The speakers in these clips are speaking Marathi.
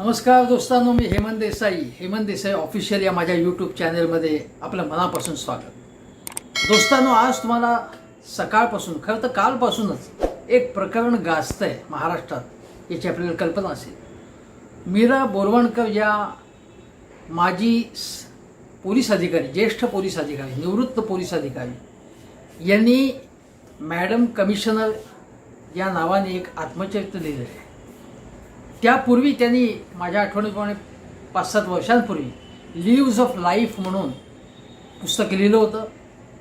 नमस्कार दोस्तांनो, मी हेमंत देसाई ऑफिशियल या माझ्या यूट्यूब चॅनलमध्ये आपलं मनापासून स्वागत. दोस्तांनो, आज तुम्हाला सकाळपासून खरं तर कालपासूनच एक प्रकरण गाजतं आहे महाराष्ट्रात, याची आपल्याला कल्पना असेल. मीरा बोरवणकर या माजी पोलीस अधिकारी, ज्येष्ठ पोलीस अधिकारी, निवृत्त पोलीस अधिकारी यांनी मॅडम कमिशनर या नावाने एक आत्मचरित्र लिहिलं आहे. त्यापूर्वी त्यांनी माझ्या आठवणीप्रमाणे 5-7 वर्षांपूर्वी लिव्ज ऑफ लाईफ म्हणून पुस्तक लिहिलं होतं,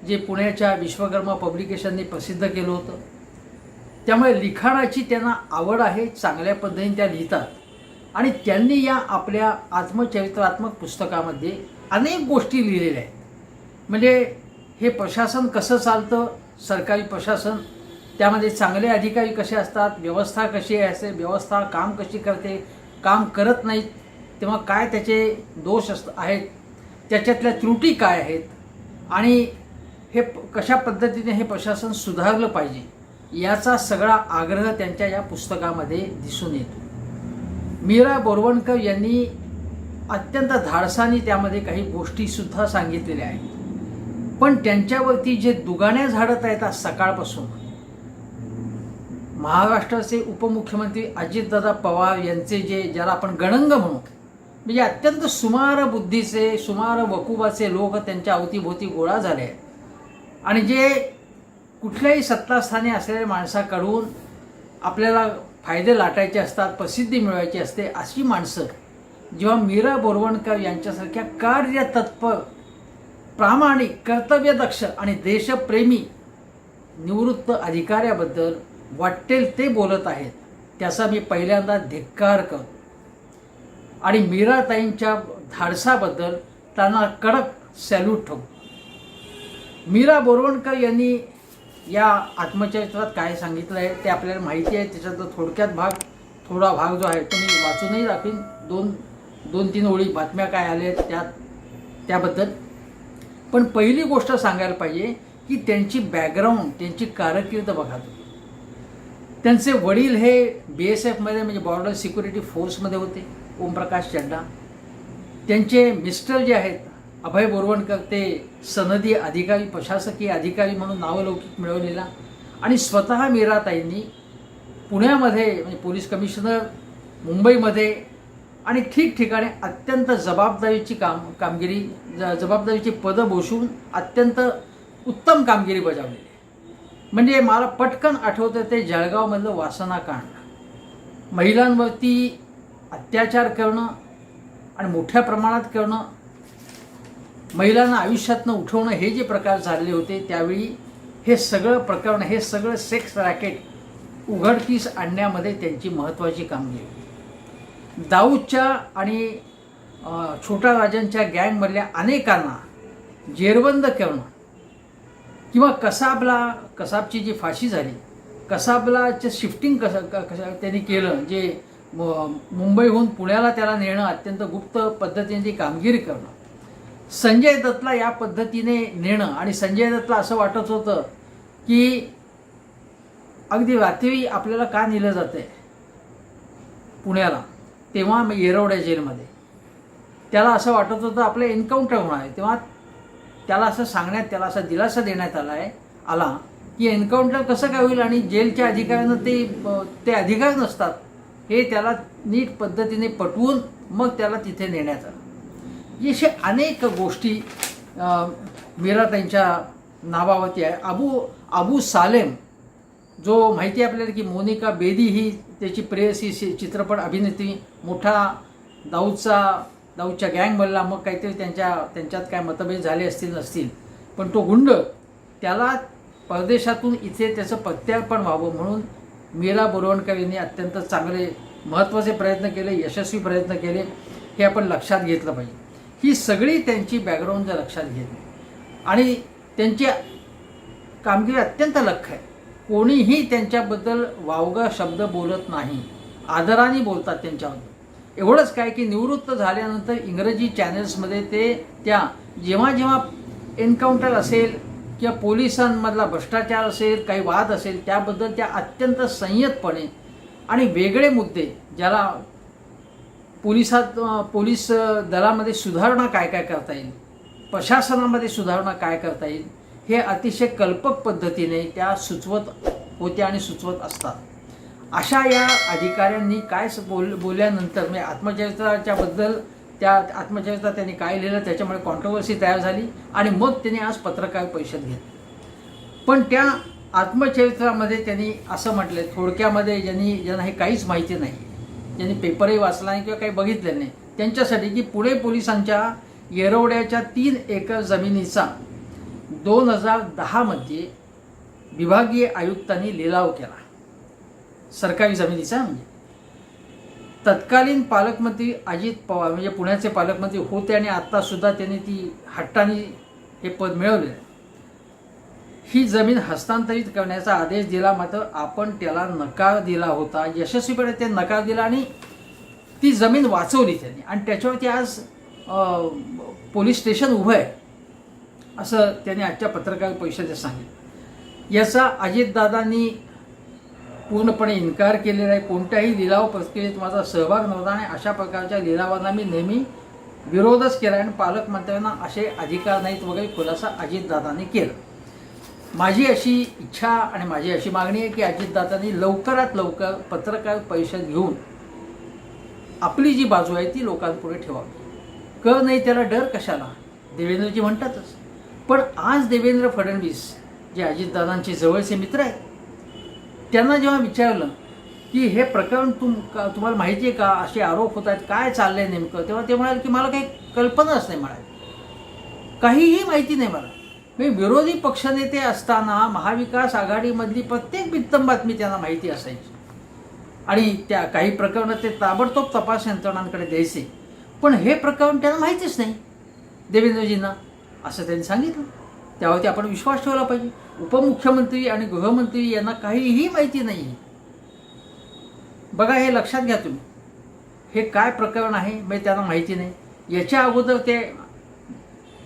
जे पुण्याच्या विश्वकर्मा पब्लिकेशनने प्रसिद्ध केलं होतं. त्यामुळे लिखाणाची त्यांना आवड आहे, चांगल्या पद्धतीने त्या लिहितात. आणि त्यांनी या आपल्या आत्मचरित्रात्मक पुस्तकामध्ये अनेक गोष्टी लिहिलेल्या आहेत. म्हणजे हे प्रशासन कसं चालतं, सरकारी प्रशासन, त्यामध्ये चांगले अधिकारी कसे असतात, व्यवस्था कशी असते, व्यवस्था काम कशी करते, काम करत नाहीत तेव्हा काय त्याचे दोष आहेत, त्याच्यातल्या त्रुटी काय आहेत, आणि हे कशा पद्धतीने हे प्रशासन सुधारलं पाहिजे, याचा सगळा आग्रह त्यांच्या या पुस्तकामध्ये दिसून येतो. मीरा बोरवणकर यांनी अत्यंत धाडसाने त्यामध्ये काही गोष्टीसुद्धा सांगितलेल्या आहेत. पण त्यांच्यावरती जे दुगाण्या झाडत आहेत आज सकाळपासून, महाराष्ट्राचे उपमुख्यमंत्री अजितदादा पवार यांचे जे, ज्याला आपण गणंग म्हणू, म्हणजे अत्यंत सुमार बुद्धीचे, सुमार वकुबाचे लोक त्यांच्या अवतीभोवती गोळा झाले आहेत. आणि जे कुठल्याही सत्तास्थानी असलेल्या माणसाकडून आपल्याला फायदे लाटायचे असतात, प्रसिद्धी मिळवायची असते, अशी माणसं जेव्हा मीरा बोरवणकर यांच्यासारख्या कार्यतत्पर, प्रामाणिक, कर्तव्यदक्ष आणि देशप्रेमी निवृत्त अधिकाऱ्याबद्दल वाटेल ते बोलत आहेत, त्याचा मी पहिल्यांदा धिक्कार करतो. आणि मीराताईंच्या धाडसाबद्दल त्यांना कडक सॅल्यूट ठेवतो. मीरा बोरवणकर यांनी या आत्मचरित्रात काय सांगितलं आहे ते आपल्याला माहिती आहे. त्याच्यातला थोडा भाग जो आहे तो मी वाचूनही दाखवीन. दोन तीन ओळी बातम्या काय आल्या आहेत त्याबद्दल. पण पहिली गोष्ट सांगायला पाहिजे की त्यांची बॅकग्राऊंड, त्यांची कारकीर्द बघा. त्यांचे वडील हे BSFमध्ये म्हणजे बॉर्डर सिक्युरिटी फोर्समध्ये होते, ओमप्रकाश चड्डा. त्यांचे मिस्टर जे आहेत अभय बोरवणकर, ते सनदी अधिकारी, प्रशासकीय अधिकारी म्हणून नावलौकिक मिळवलेला. आणि स्वतः मीराताईंनी पुण्यामध्ये म्हणजे पोलीस कमिशनर, मुंबईमध्ये आणि ठिकठिकाणी अत्यंत जबाबदारीची पदं भूषवून अत्यंत उत्तम कामगिरी बजावलेली. म्हणजे मला पटकन आठवतं ते जळगावमधलं वासनाकांड, महिलांवरती अत्याचार करणं आणि मोठ्या प्रमाणात करणं, महिलांना आयुष्यातनं उठवणं, हे जे प्रकार झालेले होते त्यावेळी हे सगळं प्रकरण, हे सगळं सेक्स रॅकेट उघडकीस आणण्यामध्ये त्यांची महत्त्वाची कामगिरी. दाऊदच्या आणि छोटा राजांच्या गँगमधल्या अनेकांना जेरबंद करणं, किंवा कसाबची जी फाशी झाली, कसाबलाचं शिफ्टिंग कसं त्यांनी केलं, जे मुंबईहून पुण्याला त्याला नेणं, अत्यंत गुप्त पद्धतीने ती कामगिरी करणं, संजय दत्तला या पद्धतीने नेणं. आणि संजय दत्तला असं वाटत होतं की अगदी रात्री आपल्याला का नेलं जातं आहे पुण्याला, तेव्हा येरवड्या जेलमध्ये त्याला असं वाटत होतं आपलं एन्काउंटर होणार आहे. तेव्हा त्याला असं सांगण्यात, त्याला असा दिलासा देण्यात आला की एन्काउंटर कसं काय होईल, आणि जेलच्या अधिकाऱ्यांना ते अधिकार नसतात, हे त्याला नीट पद्धतीने पटवून मग त्याला तिथे नेण्यात आलं. अशा अनेक गोष्टी मीराताईंच्या नावावरती आहे. अबू सालेम, जो माहिती आहे आपल्याला की मोनिका बेदी ही त्याची प्रेयसी चित्रपट अभिनेत्री, मोठा दाऊदच्या गँगमधला, मग काहीतरी त्यांच्यात काय मतभेद झाले असतील नसतील, पण तो गुंड, त्याला परदेशातून इथे त्याचं प्रत्यार्पण व्हावं म्हणून मीरा बोरवणकर यांनी अत्यंत चांगले, महत्त्वाचे प्रयत्न केले, यशस्वी प्रयत्न केले, हे आपण लक्षात घेतलं पाहिजे. ही सगळी त्यांची बॅकग्राऊंड जर लक्षात घेतली आणि त्यांची कामगिरी अत्यंत लख आहे. कोणीही त्यांच्याबद्दल वावगा शब्द बोलत नाही, आदराने बोलतात त्यांच्याबद्दल. एवढंच काय की निवृत्त झाल्यानंतर इंग्रजी चॅनल्समध्ये जेव्हा एन्काउंटर असेल किंवा पोलिसांमधला भ्रष्टाचार असेल, काही वाद असेल, त्याबद्दल त्या अत्यंत संयतपणे आणि वेगळे मुद्दे, ज्याला पोलीस दलामध्ये सुधारणा काय काय करता येईल, प्रशासनामध्ये सुधारणा काय करता येईल, हे अतिशय कल्पक पद्धतीने त्या सुचवत होत्या आणि सुचवत असतात. अशा या अधिकाऱ्यांनी काय बोलल्यानंतर म्हणजे आत्मचरित्राच्या बद्दल त्या आत्मचरित्रात त्यांनी काय लिहिलं त्याच्यामुळे कॉन्ट्रोवर्सी तयार झाली आणि मग त्यांनी आज पत्रकार परिषद घेतली. पण त्या आत्मचरित्रामध्ये त्यांनी असं म्हटलं थोडक्यामध्ये ज्यांना हे काहीच माहिती नाही, ज्यांनी पेपरही वाचला नाही किंवा काही बघितलं नाही, त्यांच्यासाठी की पुणे पोलिसांच्या येरवड्याच्या 3 एकर जमिनीचा 2010 मध्ये विभागीय आयुक्तांनी लिलाव केला. सरकारी जमिनीचा म्हणजे तत्कालीन पालकमंत्री अजित पवार म्हणजे पुण्याचे पालकमंत्री होते आणि आत्तासुद्धा त्यांनी ती हट्टाने हे पद मिळवले. ही जमीन हस्तांतरित करण्याचा आदेश दिला, मात्र आपण त्याला नकार दिला होता. यशस्वीपणे ते नकार दिला आणि ती जमीन वाचवली त्यांनी आणि त्याच्यावरती आज पोलीस स्टेशन उभं आहे असं त्यांनी आजच्या पत्रकार परिषदेत सांगितलं. याचा अजितदादांनी पूर्णपणे इन्कार केलेला आहे. कोणत्याही लिलाव प्रक्रियेत माझा सहभाग नव्हता आणि अशा प्रकारच्या लिलावांना मी नेहमी विरोधच केला आणि पालकमंत्र्यांना असे अधिकार नाहीत वगैरे खुलासा अजितदादांनी केला. माझी अशी इच्छा आणि माझी अशी मागणी आहे की अजितदादांनी लवकरात लवकर पत्रकार परिषद घेऊन आपली जी बाजू आहे ती लोकांपुढे ठेवावी. कर नाही त्याला डर कशाला, देवेंद्रजी म्हणतातच. पण आज देवेंद्र फडणवीस जे अजितदादांचे जवळचे मित्र आहेत त्यांना जेव्हा विचारलं की हे प्रकरण तुम्हाला माहिती आहे का, असे आरोप होत आहेत, काय चाललंय नेमकं, तेव्हा ते म्हणाले की मला काही कल्पनाच नाही, म्हणाले काहीही माहिती नाही मला. मी विरोधी पक्षनेते असताना महाविकास आघाडीमधली प्रत्येक बित्तम बातमी त्यांना माहिती असायची आणि त्या काही प्रकरणं ते ताबडतोब तपास यंत्रणांकडे द्यायचे. पण हे प्रकरण त्यांना माहितीच नाही देवेंद्रजींना, असं त्यांनी सांगितलं. त्यावरती आपण विश्वास ठेवला पाहिजे. उपमुख्यमंत्री आणि गृहमंत्री यांना काहीही माहिती नाही. बघा, हे लक्षात घ्या तुम्ही, हे काय प्रकरण आहे म्हणजे त्यांना माहिती नाही. याच्या अगोदर ते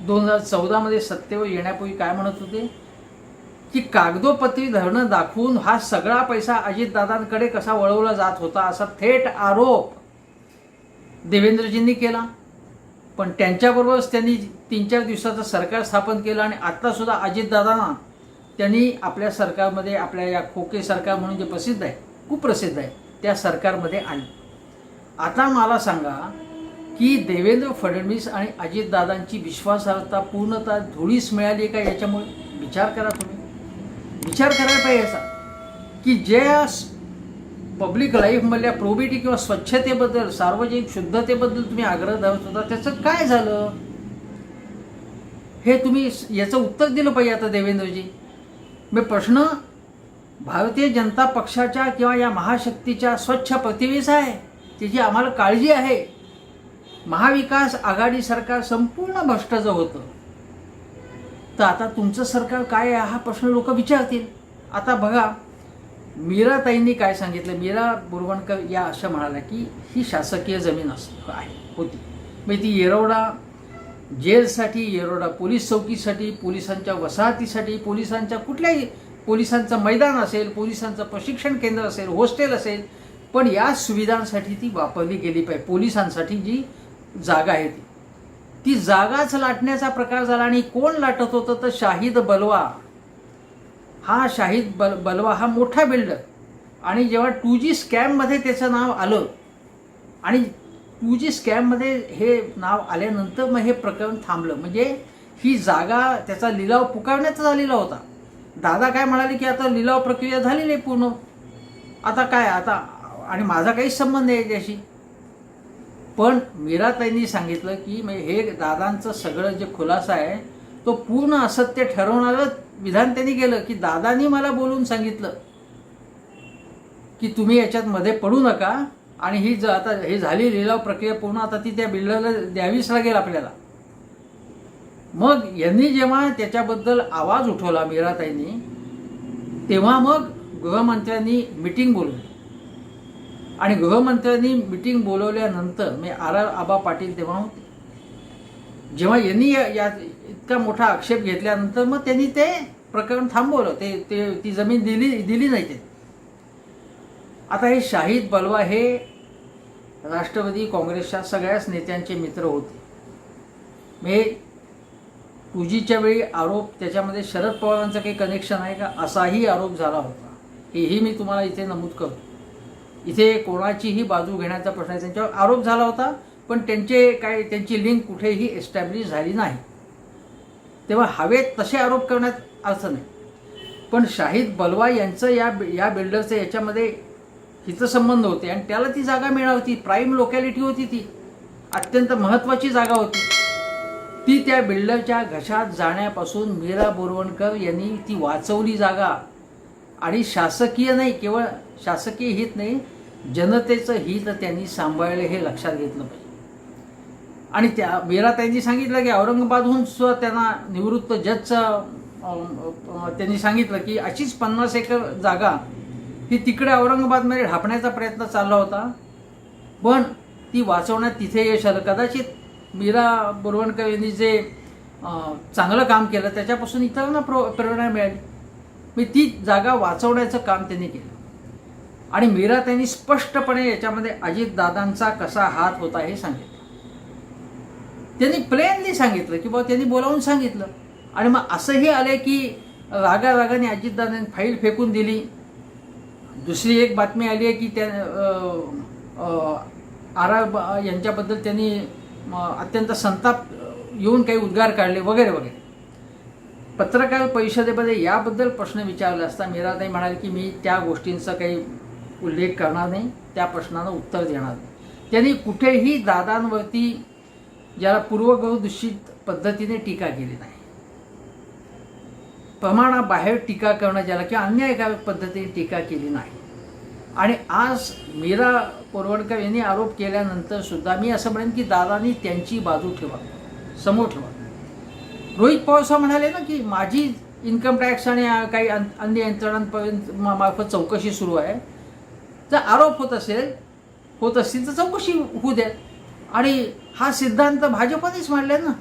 2014 मध्ये सत्तेवर येण्यापूर्वी काय म्हणत होते की कागदोपत्री धरणं दाखवून हा सगळा पैसा अजितदादांकडे कसा वळवला जात होता असा थेट आरोप देवेंद्रजींनी केला. पण त्यांच्याबरोबरच त्यांनी 3-4 दिवसाचं सरकार स्थापन केलं आणि आत्तासुद्धा अजितदादांना त्यांनी आपल्या सरकारमध्ये, आपल्या या खोके सरकार म्हणून जे प्रसिद्ध आहे, खूप प्रसिद्ध आहे, त्या सरकारमध्ये आणलं. आता मला सांगा की देवेंद्र फडणवीस आणि अजितदादांची विश्वासार्हता पूर्णतः धुळीस मिळाली का याच्यामुळे? विचार करा तुम्ही, विचार करायला पाहिजे याचा की ज्या पब्लिक लाईफमधल्या प्रोबिटी किंवा स्वच्छतेबद्दल, सार्वजनिक शुद्धतेबद्दल तुम्ही आग्रह धरत होता, त्याचं काय झालं हे तुम्ही याचं उत्तर दिलं पाहिजे आता देवेंद्रजी. मी प्रश्न भारतीय जनता पक्षाच्या किंवा या महाशक्तीच्या स्वच्छ प्रतिमेचा आहे, त्याची आम्हाला काळजी आहे. महाविकास आघाडी सरकार संपूर्ण भ्रष्ट जर होतं तर आता तुमचं सरकार काय आहे हा प्रश्न लोक विचारतील. आता बघा, मीराताईंनी काय सांगितलं, मीरा बोरवणकर या अशा म्हणाल्या की ही शासकीय जमीन होती. म्हणजे ती येरवडा जेलसाठी, येरवडा पोलीस चौकीसाठी, पोलिसांच्या वसाहतीसाठी, पोलिसांच्या कुठल्याही पोलिसांचं मैदान असेल, पोलिसांचं प्रशिक्षण केंद्र असेल, हॉस्टेल असेल, पण या सुविधांसाठी ती वापरली गेली पाहिजे. पोलिसांसाठी जी जागा आहे ती जागाच लाटण्याचा प्रकार झाला. आणि कोण लाटत होतं तर शाहिद बलवा. हा शाहिद बलवा हा मोठा बिल्डर. आणि जेव्हा 2G स्कॅममध्ये त्याचं नाव आलं आणि 2G स्कॅममध्ये हे नाव आल्यानंतर मग हे प्रकरण थांबलं. म्हणजे ही जागा त्याचा लिलाव पुकारण्याचा झालेला होता. दादा काय म्हणाले की आता लिलाव प्रक्रिया झालेली आहे पूर्ण, आता काय, आता आणि माझा काहीच संबंध आहे त्याशी. पण मीराताईंनी सांगितलं की हे दादांचं सगळं जे खुलासा आहे तो पूर्ण असत्य ठरवणारं विधान त्यांनी केलं की दादांनी मला बोलून सांगितलं की तुम्ही याच्यात मध्ये पडू नका आणि ही आता हे झाली लिलाव प्रक्रिया पूर्ण, आता ती त्या बिल्डरला द्यावीच लागेल आपल्याला. मग यांनी जेव्हा त्याच्याबद्दल आवाज उठवला मीराताईंनी, तेव्हा मग गृहमंत्र्यांनी मीटिंग बोलवली आणि गृहमंत्र्यांनी मीटिंग बोलवल्यानंतर मी RR आबा पाटील तेव्हा होते. जेव्हा यांनी या इतका मोठा आक्षेप घेतल्यानंतर मग त्यांनी ते प्रकरण थांबवलं, ती जमीन दिली नाही ते. आता हे शाहिद बलवा हे राष्ट्रवादी काँग्रेसच्या सगळ्याच नेत्यांचे मित्र होते. मी 2Gच्या वेळी आरोप त्याच्यामध्ये शरद पवारांचं काही कनेक्शन आहे का असाही आरोप झाला होता. हेही मी तुम्हाला इथे नमूद करतो. इथे कोणाचीही बाजू घेण्याचा प्रश्न आहे. त्यांच्यावर आरोप झाला होता, पण त्यांची लिंक कुठेही एस्टॅब्लिश झाली नाही. तेव्हा हवेत तसे आरोप करण्यात अर्थ नाही. पण शाहिद बलवा यांचं या बिल्डरचं याच्यामध्ये हितसंबंध होते आणि त्याला ती जागा मिळाली. प्राईम लोकॅलिटी होती, ती अत्यंत महत्त्वाची जागा होती. ती त्या बिल्डरच्या घशात जाण्यापासून मीरा बोरवणकर यांनी ती वाचवली जागा. आणि शासकीय नाही, केवळ शासकीय हित नाही, जनतेचं हित त्यांनी सांभाळलं हे लक्षात घेतलं पाहिजे. आणि त्या मीरा त्यांनी सांगितलं की औरंगाबादहून सुद्धा त्यांना निवृत्त जजचं त्यांनी सांगितलं की अशीच 50 एकर जागा ही तिकडे औरंगाबादमध्ये ढापण्याचा प्रयत्न चालला होता, पण ती वाचवण्यात तिथे यश आलं. कदाचित मीरा बोरवणकर यांनी जे चांगलं काम केलं त्याच्यापासून इतरांना प्रेरणा मिळाली. मी ती जागा वाचवण्याचं काम त्यांनी केलं. आणि मीरा त्यांनी स्पष्टपणे याच्यामध्ये अजितदादांचा कसा हात होता हे सांगितलं. त्यांनी प्लेनली सांगितलं की बाबा त्यांनी बोलावून सांगितलं. आणि मग असंही आले की रागाने अजितदादांनी फाईल फेकून दिली. दुसरी एक बातमी आली आहे की त्या यांच्याबद्दल त्यांनी अत्यंत संताप येऊन काही उद्गार काढले वगैरे वगैरे. पत्रकार परिषदेमध्ये याबद्दल प्रश्न विचारला असता मीराताई म्हणाले की मी त्या गोष्टींचा काही उल्लेख करणार नाही, त्या प्रश्नानं उत्तर देणार नाही. त्यांनी कुठेही दादांवरती ज्याला पूर्वग्रहदूषित पद्धतीने टीका केली नाही. प्रमाणाबाहेर टीका करणं ज्याला किंवा अन्यायकारक पद्धतीने टीका केली नाही. आणि आज मीरा बोरवणकर यांनी आरोप केल्यानंतर सुद्धा मी असं म्हणेन की दादांनी त्यांची बाजू समोर ठेवा. रोहित पवार साहेब म्हणाले ना की माझी इन्कम टॅक्स आणि काही अन्य यंत्रणांपर्यंत मार्फत चौकशी सुरू आहे. जर आरोप होत असतील तर चौकशी होऊ द्या. आणि हा सिद्धांत भाजपनेच मांडलाय ना,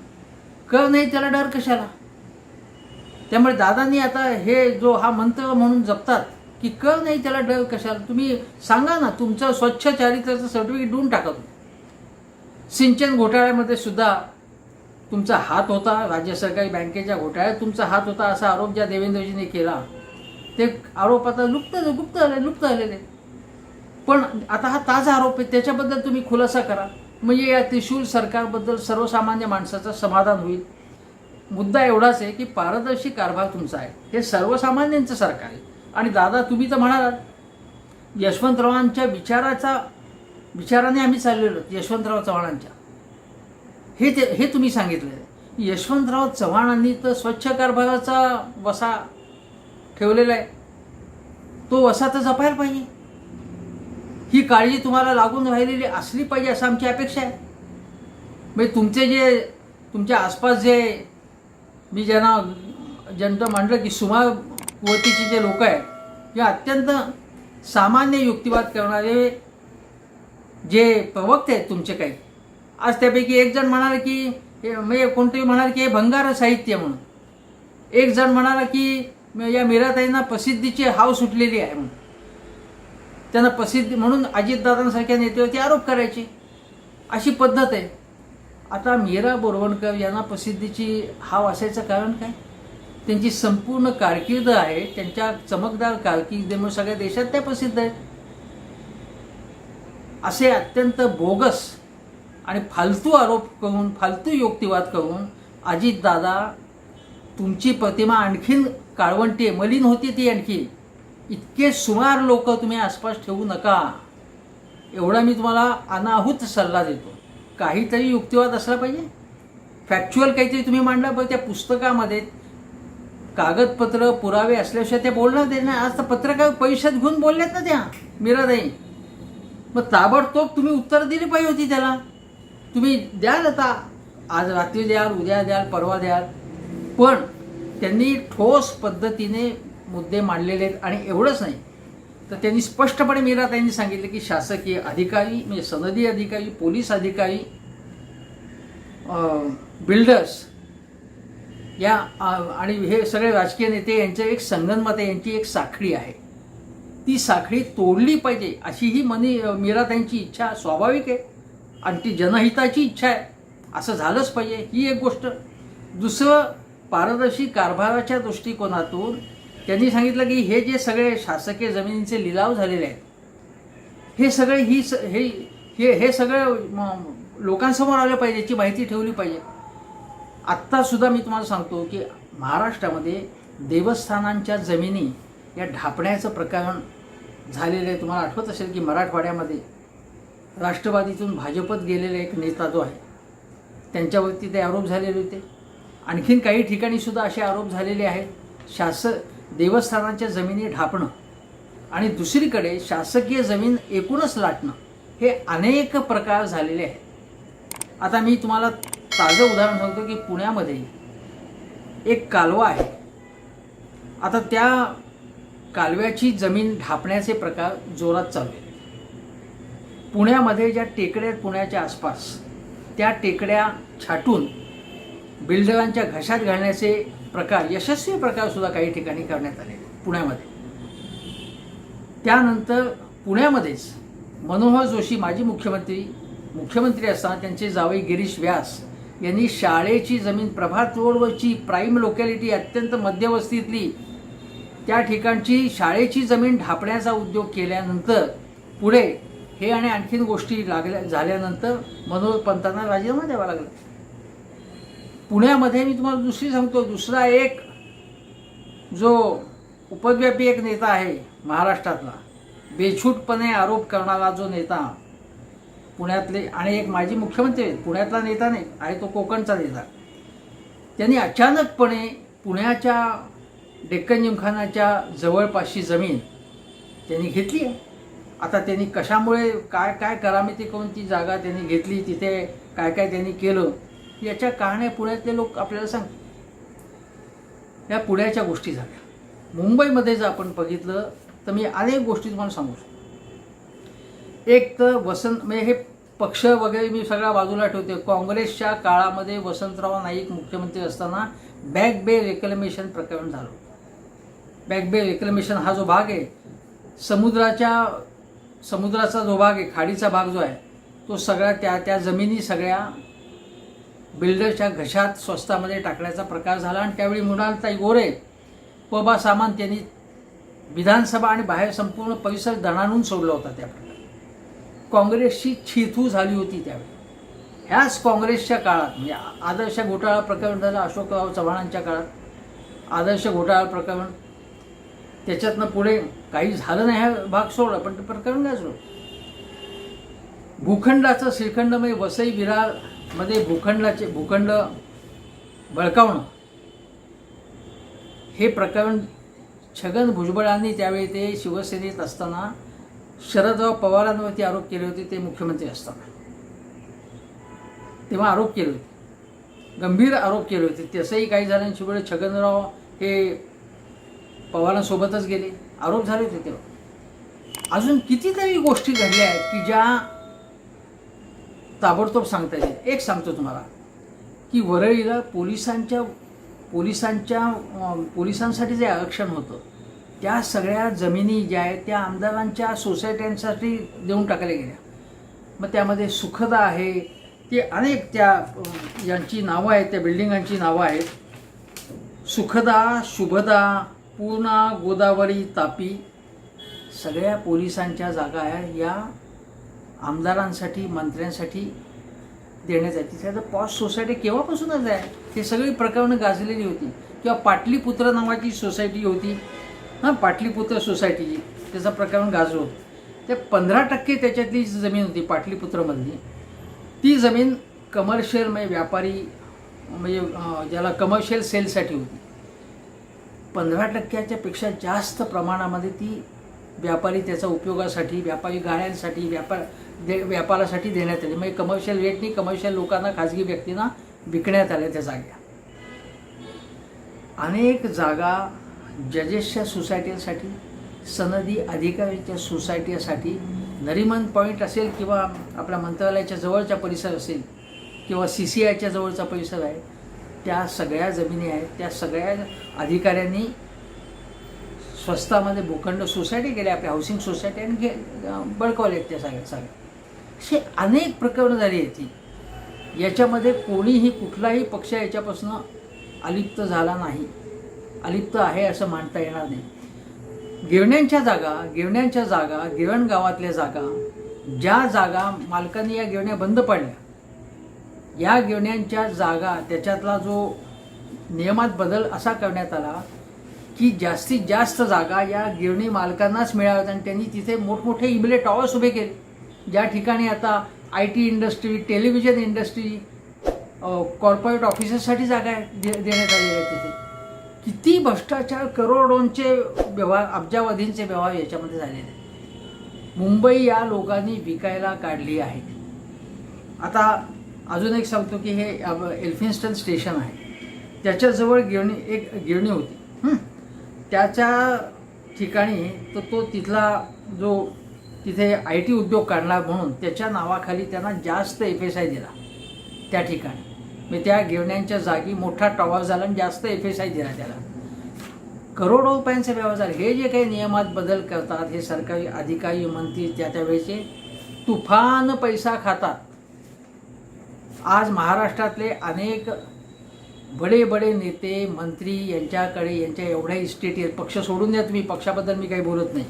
कर नाही त्याला डर कशाला. त्यामुळे दादांनी आता हे जो हा मंत्र म्हणून जपतात की कर नाही त्याला डर कशाला, तुम्ही सांगा ना तुमचं स्वच्छ चारित्र्याचं सर्टिफिकेट देऊन टाका. सिंचन घोटाळ्यामध्ये सुद्धा तुमचा हात होता, राज्य सरकारी बँकेच्या घोटाळ्यात तुमचा हात होता असा आरोप ज्या देवेंद्रजींनी केला ते आरोप आता गुप्त झालेले. पण आता हा ताजा आरोप आहे, त्याच्याबद्दल तुम्ही खुलासा करा. म्हणजे या त्रिशूल सरकारबद्दल सर्वसामान्य माणसाचं समाधान होईल. मुद्दा एवढाच आहे की पारदर्शी कारभार तुमचा आहे, हे सर्वसामान्यांचं सरकार आहे. आणि दादा तुम्ही तर म्हणालात यशवंतरावांच्या विचाराने आम्ही चाललेलो, यशवंतराव चव्हाणांच्या, हे तुम्ही सांगितलं. यशवंतराव चव्हाणांनी तर स्वच्छ कारभाराचा वसा ठेवलेला आहे, तो वसा तर जपायला पाहिजे. ही काळजी तुम्हाला लागून राहिलेली असली पाहिजे असं आमची अपेक्षा आहे. म्हणजे तुमच्या आसपास जे मी ज्यांना म्हटलं की सुमावतीचे जे लोक आहेत हे अत्यंत सामान्य युक्तिवाद करणारे जे प्रवक्ते आहेत तुमचे काही, आज त्यापैकी एक जण म्हणाले की म्हणजे कोणतरी म्हणाले की हे भंगार साहित्य म्हणून, एक जण म्हणाला की या मीराताईंना प्रसिद्धीची हाव सुटलेली आहे म्हणून, त्यांना प्रसिद्धी म्हणून अजितदादांसारख्या नेत्यावरती आरोप करायचे अशी पद्धत आहे. आता मीरा बोरवणकर यांना प्रसिद्धीची हाव असायचं कारण काय? त्यांची संपूर्ण कारकीर्द आहे, त्यांच्या चमकदार कारकिर्दीमुळे सगळ्या देशात त्या प्रसिद्ध आहेत. असे अत्यंत बोगस आणि फालतू आरोप करून, फालतू युक्तिवाद करून अजितदादा तुमची प्रतिमा आणखीन काळवंटी मलिन होती. ती आणखी इतके सुमार लोक तुम्ही आसपास ठेवू नका, एवढा मी तुम्हाला अनाहूत सल्ला देतो. काहीतरी युक्तिवाद असला पाहिजे, फॅक्च्युअल काहीतरी तुम्ही मांडला पाहिजे. त्या पुस्तकामध्ये कागदपत्र पुरावे असल्याशिवाय ते बोलणार ते नाही. आज तर पत्रकार परिषद घेऊन बोलल्यात ना त्या मीराताई, मग ताबडतोब तुम्ही उत्तर दिली पाहिजे होती त्याला. तुम्ही द्याल, आता आज रात्री द्याल, उद्या द्याल, परवा द्याल, पण त्यांनी ठोस पद्धतीने मुद्दे मांडलेले आहेत. आणि एवढंच नाही तर त्यांनी स्पष्टपणे मीराताईंनी सांगितलं की शासकीय अधिकारी म्हणजे सनदी अधिकारी, पोलीस अधिकारी, बिल्डर्स या आणि हे सगळे राजकीय नेते यांचं एक संगनमत आहे, यांची एक साखळी आहे. ती साखळी तोडली पाहिजे अशी ही मीराताईंची इच्छा स्वाभाविक आहे आणि ती जनहिताची इच्छा आहे. असं झालंच पाहिजे ही एक गोष्ट. दुसरं, पारदर्शी कारभाराच्या दृष्टिकोनातून त्यांनी सांगितलं की हे जे सगळे शासकीय जमिनींचे लिलाव झालेले आहेत हे सगळे हे सगळं लोकांसमोर आलं पाहिजे, याची माहिती ठेवली पाहिजे. आत्तासुद्धा मी तुम्हाला सांगतो की महाराष्ट्रामध्ये देवस्थानांच्या जमिनी या ढापण्याचं प्रकरण झालेलं आहे. तुम्हाला आठवत असेल की मराठवाड्यामध्ये राष्ट्रवादीतून भाजपत गेलेला एक नेता जो आहे त्यांच्यावरती ते आरोप झालेले होते. आणखीन काही ठिकाणीसुद्धा असे आरोप झालेले आहेत. देवस्थानांच्या जमिनी ढापणं आणि दुसरीकडे शासकीय जमीन एकूणच लाटणं हे अनेक प्रकार झालेले आहेत. आता मी तुम्हाला ताजं उदाहरण सांगतो की पुण्यामध्ये एक कालवा आहे. आता त्या कालव्याची जमीन ढापण्याचे प्रकार जोरात चालू आहेत. पुण्यामध्ये ज्या टेकड्या आहेत पुण्याच्या आसपास त्या टेकड्या छाटून बिल्डरांच्या घशात घालण्याचे प्रकार, यशस्वी प्रकार सुद्धा काही ठिकाणी करण्यात आले पुण्यामध्ये. त्यानंतर पुण्यामध्येच मनोहर जोशी माजी मुख्यमंत्री असताना त्यांचे जावई गिरीश व्यास यांनी शाळेची जमीन प्रभात रोडवरची प्राईम लोकॅलिटी अत्यंत मध्यवस्तीतली त्या ठिकाणची शाळेची जमीन ढापण्याचा उद्योग केल्यानंतर पुढे हे आणि आणखीन गोष्टी झाल्यानंतर मनोहर पंतांना राजीनामा द्यावा लागला. पुण्यामध्ये मी तुम्हाला दुसरी सांगतो, दुसरा एक जो उपव्यापी एक नेता आहे महाराष्ट्रातला, बेछूटपणे आरोप करणारा जो नेता पुण्यातले आणि एक माजी मुख्यमंत्री आहेत, पुण्यातला नेता नाही आहे तो कोकणचा नेता. त्यांनी अचानकपणे पुण्याच्या डेक्कन जिमखानाच्या जवळपासची जमीन त्यांनी घेतली आहे. आता त्यांनी कशामुळे काय करामिती करून ती जागा त्यांनी घेतली, तिथे काय त्यांनी केलं याच्या कारणे पुण्यातले लोक आपल्याला सांगतात. या पुण्याच्या गोष्टी झाल्या. मुंबईमध्ये जर आपण बघितलं तर मी अनेक गोष्टी तुम्हाला सांगू शकतो. एक तर म्हणजे हे पक्ष वगैरे मी सगळ्या बाजूला ठेवते. काँग्रेसच्या काळामध्ये वसंतराव नाईक मुख्यमंत्री असताना बॅक बे रेक्लेमेशन प्रकरण झालं. बॅक बे रेक्लेमेशन हा जो भाग आहे समुद्राचा जो भाग आहे, खाडीचा भाग जो आहे तो सगळ्या त्या जमिनी सगळ्या बिल्डरच्या घशात स्वस्तामध्ये टाकण्याचा प्रकार झाला. आणि त्यावेळी मृणालताई गोरे, पबा सामंत यांनी विधानसभा आणि बाहेर संपूर्ण परिसर दणाणून सोडला होता. त्या प्रकारे काँग्रेसची छिथू झाली होती त्यावेळी. ह्याच काँग्रेसच्या काळात म्हणजे आदर्श घोटाळा प्रकरण झालं अशोकराव चव्हाणांच्या काळात. आदर्श घोटाळा प्रकरण त्याच्यातनं पुढे काही झालं नाही, हा भाग सोडला, पण ते प्रकरण गाजलं. भूखंडाचं श्रीखंडमध्ये वसई विरारमध्ये भूखंड बळकावणं हे प्रकरण छगन भुजबळांनी त्यावेळी ते शिवसेनेत असताना शरदराव पवारांवरती आरोप केले होते. ते मुख्यमंत्री असताना तेव्हा आरोप केले होते, गंभीर आरोप केले होते. तसंही काही झालं. शिवळे छगनराव हे पवारांसोबतच गेले, आरोप झाले होते तेव्हा. अजून कितीतरी गोष्टी घडल्या आहेत की ज्या ताबडतोब सांगता येईल. एक सांगतो तुम्हाला की वरळीला पोलिसांसाठी जे आरक्षण होतं त्या सगळ्या जमिनी ज्या आहेत त्या आमदारांच्या सोसायट्यांसाठी देऊन टाकल्या गेल्या. मग त्यामध्ये सुखदा आहे, ते अनेक यांची नावं आहेत, त्या बिल्डिंगांची नावं आहेत. सुखदा, शुभदा, पूर्णा, गोदावरी, तापी सगळ्या पोलिसांच्या जागा आहेत या आमदारांसाठी, मंत्र्यांसाठी देण्यात येते. त्यात पॉश सोसायटी केव्हापासूनच आहे. हे सगळी प्रकरणं गाजलेली होती. किंवा पाटलीपुत्र नावाची सोसायटी होती, पाटलीपुत्र सोसायटीची, त्याचं प्रकरण गाजलं होतं. ते 15% त्याच्यातली जमीन होती पाटलीपुत्रमधली. ती जमीन कमर्शियल म्हणजे व्यापारी म्हणजे ज्याला कमर्शियल सेलसाठी होती. 15%च्या पेक्षा जास्त प्रमाणामध्ये ती व्यापारी त्याचा उपयोगासाठी, व्यापारी गाळ्यांसाठी, व्यापारासाठी देण्यात आली. म्हणजे कमर्शियल रेटनी कमर्शियल लोकांना, खाजगी व्यक्तींना विकण्यात आल्या त्या जागा. अनेक जागा जजेसच्या सोसायटीसाठी, सनदी अधिकाऱ्यांच्या सोसायटीसाठी, नरिमन पॉईंट असेल किंवा आपल्या मंत्रालयाच्या जवळचा परिसर असेल किंवा CCIच्या जवळचा परिसर आहे, त्या सगळ्या जमिनी आहेत. त्या सगळ्या अधिकाऱ्यांनी स्वस्तामध्ये भूखंड सोसायटी केल्या, आपल्या हाऊसिंग सोसायटी, आणि बळकावल्या त्या सगळ्या. असे अनेक प्रकरणं झाली आहेत ती. याच्यामध्ये कोणीही कुठलाही पक्ष याच्यापासून अलिप्त झाला नाही, अलिप्त आहे असं मानता येणार नाही. गिरण्यांच्या जागा, गिरण गावातल्या जागा, ज्या जागा मालकांनी या गिरण्या बंद पडल्या, या गिरण्यांच्या जागा, त्याच्यातला जो नियमात बदल असा करण्यात आला की जास्तीत जास्त जागा या गिरणी मालकांनाच मिळाव्यात, आणि त्यांनी तिथे मोठमोठे इबले टॉवर्स उभे केले, ज्या ठिकाणी आता IT industry, television industry, corporate ऑफिसर्ससाठी जागा देण्यात आलेल्या आहेत. तिथे किती भ्रष्टाचार, करोडोंचे व्यवहार, अब्जावधींचे व्यवहार याच्यामध्ये झालेले आहेत. मुंबई या लोकांनी विकायला काढली आहे. आता अजून एक सांगतो की हे एल्फिन्स्टन स्टेशन आहे, त्याच्याजवळ एक गिरणी होती. त्याच्या ठिकाणी तो तिथला जो तिथे IT उद्योग काढणार म्हणून त्याच्या नावाखाली त्यांना जास्त FSI दिला त्या ठिकाणी. मी त्या गिरण्यांच्या जागी मोठा टॉवर झाला आणि जास्त FSI दिला त्याला. करोडो रुपयांचे व्यवहार झाले. हे जे काही नियमात बदल करतात हे सरकारी अधिकारी, मंत्री त्यावेळेचे तुफान पैसा खातात. आज महाराष्ट्रातले अनेक बडे नेते, मंत्री यांच्याकडे यांच्या एवढ्या इस्टेटी आहेत. पक्ष सोडून द्या तुम्ही, पक्षाबद्दल मी काही बोलत नाही.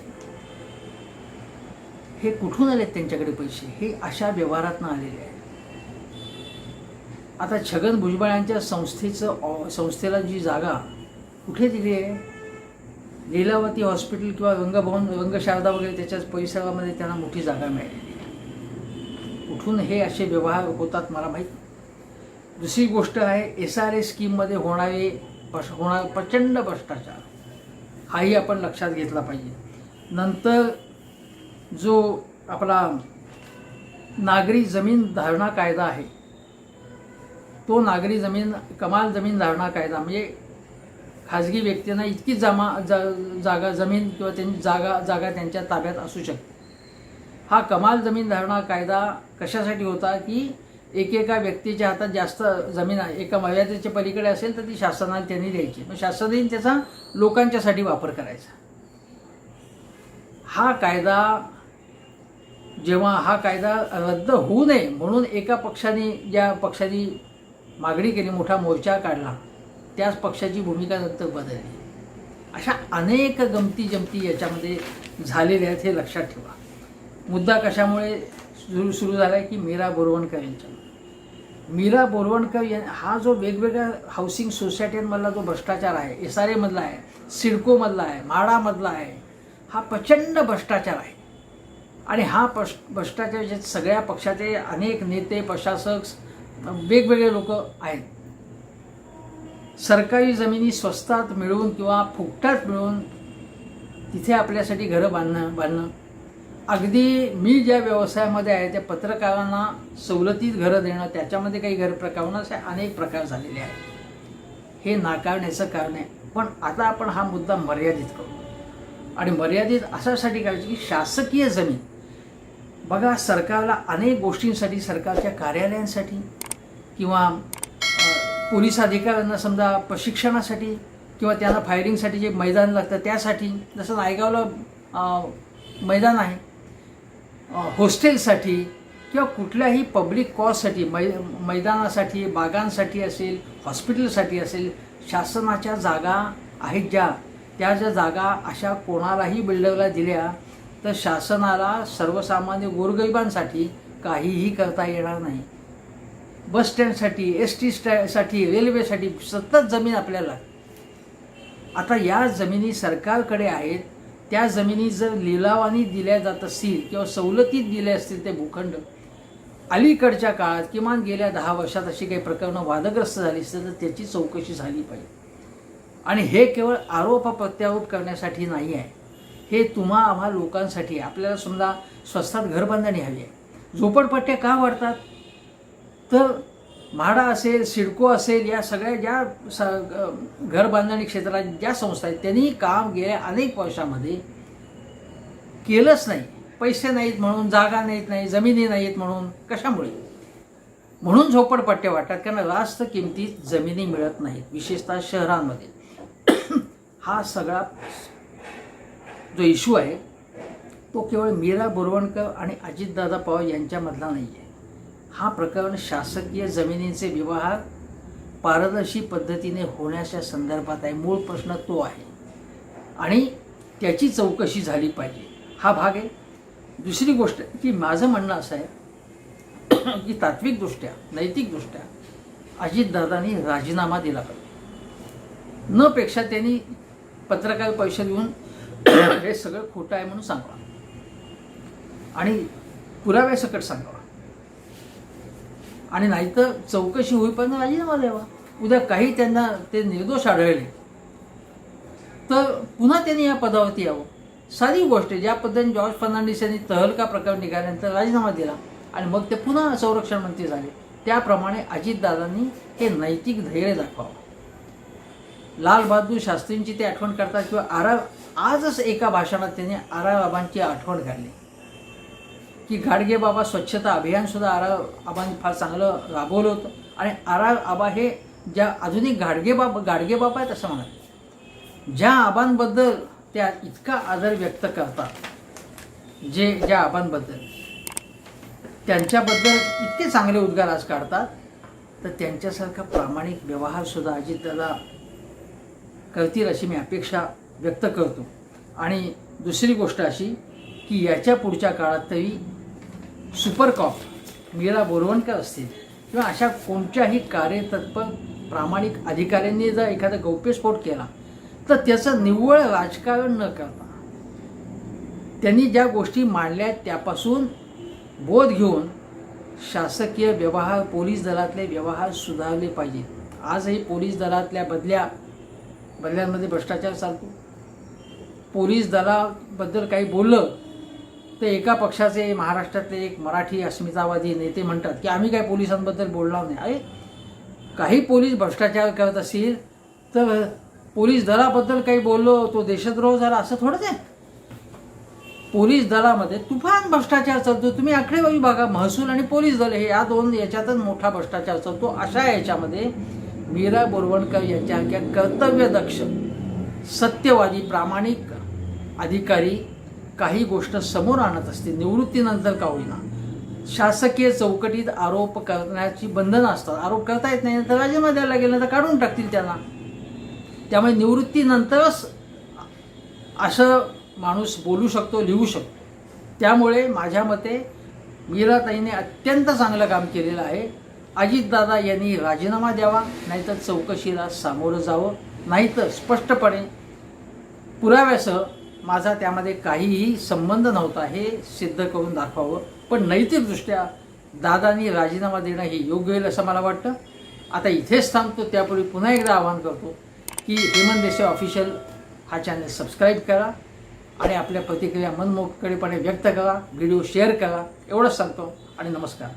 हे कुठून आलेत त्यांच्याकडे पैसे? हे अशा व्यवहारातून आलेले आहेत. आता छगन भुजबळ यांच्या संस्थेला जी जागा कुठे दिली आहे, लीलावती हॉस्पिटल किंवा रंगभवन, रंगशारदा वगैरे त्याच्याच परिसरामध्ये त्यांना मोठी जागा मिळालेली आहे. कुठून हे असे व्यवहार होतात मला माहीत. दुसरी गोष्ट आहे SRA स्कीममध्ये होणारा प्रचंड भ्रष्टाचार, हाही आपण लक्षात घेतला पाहिजे. नंतर जो आपला नागरी जमीन धारणा कायदा आहे, तो कमाल जमीन धारणा कायदा, म्हणजे खाजगी व्यक्तींना इतकी जागा जमीन किंवा त्यांची जागा त्यांच्या ताब्यात असू शकते. हा कमाल जमीन धारणा कायदा कशासाठी होता की एकेका व्यक्तीच्या हातात जास्त जमीन आहे, एका मर्यादेच्या पलीकडे असेल तर ती शासनाने त्यांनी द्यायची, मग शासनाने त्याचा लोकांच्यासाठी वापर करायचा. हा कायदा रद्द होऊ नये म्हणून ज्या पक्षाने मागणी केली, मोठा मोर्चा काढला, त्याच पक्षाची भूमिका नंतर बदलली. अशा अनेक गमती जमती याच्यामध्ये झालेल्या आहेत, हे लक्षात ठेवा. मुद्दा कशामुळे सुरू झाला आहे की मीरा बोरवणकर यांच्या. मीरा बोरवणकर हा जो वेगवेगळ्या हाऊसिंग सोसायट्यांमधला जो भ्रष्टाचार आहे, SRA मधला आहे, सिडकोमधला आहे, म्हाडामधला आहे, हा प्रचंड भ्रष्टाचार आहे. आणि हा भ्रष्टाचार सगळ्या पक्षाचे अनेक नेते, प्रशासक, वेगवेगळे लोक आहेत. सरकारी जमिनी स्वस्तात मिळवून किंवा फुकटात मिळवून तिथे आपल्यासाठी घरं बांधणं. अगदी मी ज्या व्यवसायामध्ये आहे त्या पत्रकारांना सवलतीत घरं देणं, त्याच्यामध्ये काही घर प्रकरणं, असे अनेक प्रकार झालेले आहेत. हे नाकारण्याचं कारण आहे. पण आता आपण हा मुद्दा मर्यादित करू, आणि मर्यादित अशासाठी करायचं की शासकीय जमीन बघा, सरकारला अनेक गोष्टींसाठी, सरकारच्या कार्यालयांसाठी किंवा पोलीस अधिकाऱ्यांना समजा प्रशिक्षणासाठी किंवा त्यांना फायरिंगसाठी जे मैदान लागतं त्यासाठी, जसं नायगावला मैदान आहे, हॉस्टेलसाठी किंवा कुठल्याही पब्लिक कॉजसाठी, मैदानासाठी, बागांसाठी असेल, हॉस्पिटलसाठी असेल, शासनाच्या जागा आहेत त्या जागा अशा कोणालाही बिल्डरला दिल्या तर शासनाला सर्वसामान्य गोरगरिबांसाठी काहीही करता येणार नाही. बस स्टँडसाठी, ST साठी, रेल्वेसाठी सतत जमीन आपल्याला लागते. आता या जमिनी सरकारकडे आहेत, त्या जमिनी जर लिलावाने दिल्या जात असतील किंवा सवलतीत दिले असतील ते भूखंड, अलीकडच्या काळात किमान गेल्या 10 वर्षात अशी काही प्रकरणं वादग्रस्त झाली असतील तर त्याची चौकशी झाली पाहिजे. आणि हे केवळ आरोप प्रत्यारोप करण्यासाठी नाही आहे, हे आम्हा लोकांसाठी. आपल्याला समजा स्वस्तात घर बांधणी हवी आहे. झोपडपट्ट्या का वाढतात तर म्हाडा असेल, सिडको असेल, या सगळ्या ज्या घर बांधणी क्षेत्रात ज्या संस्था आहेत त्यांनी काम गेल्या अनेक वर्षामध्ये केलंच नाही. पैसे नाहीत म्हणून, जागा नाही, जमिनी नाहीत म्हणून. कशामुळे? म्हणून झोपडपट्ट्या वाटतात, कारण रास्त किमतीत जमिनी मिळत नाहीत, विशेषतः शहरांमध्ये. हा सगळा जो इश्यू आहे तो केवळ मीरा बोरवणकर आणि अजितदादा पवार यांच्यामधला नाही आहे. हा प्रकरण शासकीय जमिनींचे व्यवहार पारदर्शी पद्धतीने होण्याच्या संदर्भात आहे. मूळ प्रश्न तो आहे आणि त्याची चौकशी झाली पाहिजे, हा भाग आहे. दुसरी गोष्ट की माझं म्हणणं असं आहे की तात्विकदृष्ट्या नैतिकदृष्ट्या अजितदादांनी राजीनामा दिला पाहिजे. न पेक्षा त्यांनी पत्रकार परिषद घेऊन हे सगळं खोटं आहे म्हणून सांगावं आणि पुराव्यासकट सांगावं आणि नाहीतर चौकशी होईपर्यंत राजीनामा द्यावा. उद्या काही त्यांना ते निर्दोष आढळले तर पुन्हा त्यांनी या पदावरती यावं. साधी गोष्ट आहे. ज्या पद्धतीने जॉर्ज फर्नांडिस यांनी तहलका प्रकरण निघाल्यानंतर राजीनामा दिला आणि मग ते पुन्हा संरक्षण मंत्री झाले, त्याप्रमाणे अजितदादांनी हे नैतिक धैर्य दाखवावं. लालबहादूर शास्त्रींची ते आठवण करतात किंवा आजच एका भाषणात त्यांनी आबांची आठवण काढली की गाडगे बाबा स्वच्छता अभियानसुद्धा आबांनी फार चांगलं राबवलं होतं आणि आबा हे ज्या आधुनिक गाडगे बाबा आहेत असं म्हणतात. ज्या आबांबद्दल त्या इतका आदर व्यक्त करतात, ज्या आबांबद्दल त्यांच्याबद्दल इतके चांगले उद्गार आज काढतात, तर त्यांच्यासारखा प्रामाणिक व्यवहारसुद्धा अजितदादा करतील अशी मी अपेक्षा व्यक्त करतो. आणि दुसरी गोष्ट अशी की याच्या पुढच्या काळात तरी सुपर कॉप मीरा बोरवणकर असतील किंवा अशा कोणत्याही कार्यतत्पर प्रामाणिक अधिकाऱ्यांनी जर एखादा गौप्यस्फोट केला तर त्याचं निव्वळ राजकारण न करता त्यांनी ज्या गोष्टी मांडल्या त्यापासून बोध घेऊन शासकीय व्यवहार पोलीस दलातले व्यवहार सुधारले पाहिजेत. आजही पोलीस दलातल्या बदल्यांमध्ये भ्रष्टाचार चालतो. पोलीस दलाबद्दल काही बोललं तर एका पक्षाचे महाराष्ट्रातले एक मराठी अस्मितावादी नेते म्हणतात की आम्ही काय पोलिसांबद्दल बोलणार नाही. अरे काही पोलीस भ्रष्टाचार करत असतील तर पोलीस दलाबद्दल काही बोललो तो देशद्रोह झाला असं थोडंच आहे. पोलीस दलामध्ये तुफान भ्रष्टाचार चालतो. तुम्ही आकडेवारी बघा, महसूल आणि पोलीस दल हे याच्यातच मोठा भ्रष्टाचार चालतो. अशा याच्यामध्ये मीरा बोरवणकर यांच्यासारख्या कर्तव्यदक्ष सत्यवादी प्रामाणिक अधिकारी काही गोष्ट समोर आणत असतील, निवृत्तीनंतर का होईना. शासकीय चौकटीत आरोप करण्याची बंधनं असतात. आरोप करता येत नाही तर राजीनामा द्यायला गेलं तर काढून टाकतील त्यांना. त्यामुळे निवृत्तीनंतरच असं माणूस बोलू शकतो, लिहू शकतो. त्यामुळे माझ्या मते मीराताईने अत्यंत चांगलं काम केलेलं आहे. अजितदादा यांनी राजीनामा द्यावा, नाहीतर चौकशीला सामोरं जावं, नाहीतर स्पष्टपणे पुराव्यासह माझा त्यामध्ये काहीही संबंध नव्हता हे सिद्ध करून दाखवावं. पण नैतिकदृष्ट्या दादांनी राजीनामा देणं हे योग्य होईल असं मला वाटतं. आता इथेच थांबतो. त्यापूर्वी पुन्हा एकदा आवाहन करतो की हेमंत देसाई ऑफिशियल हा चॅनल सबस्क्राईब करा आणि आपल्या प्रतिक्रिया मनमोकळेपणे व्यक्त करा, व्हिडिओ शेअर करा. एवढंच सांगतो आणि नमस्कार.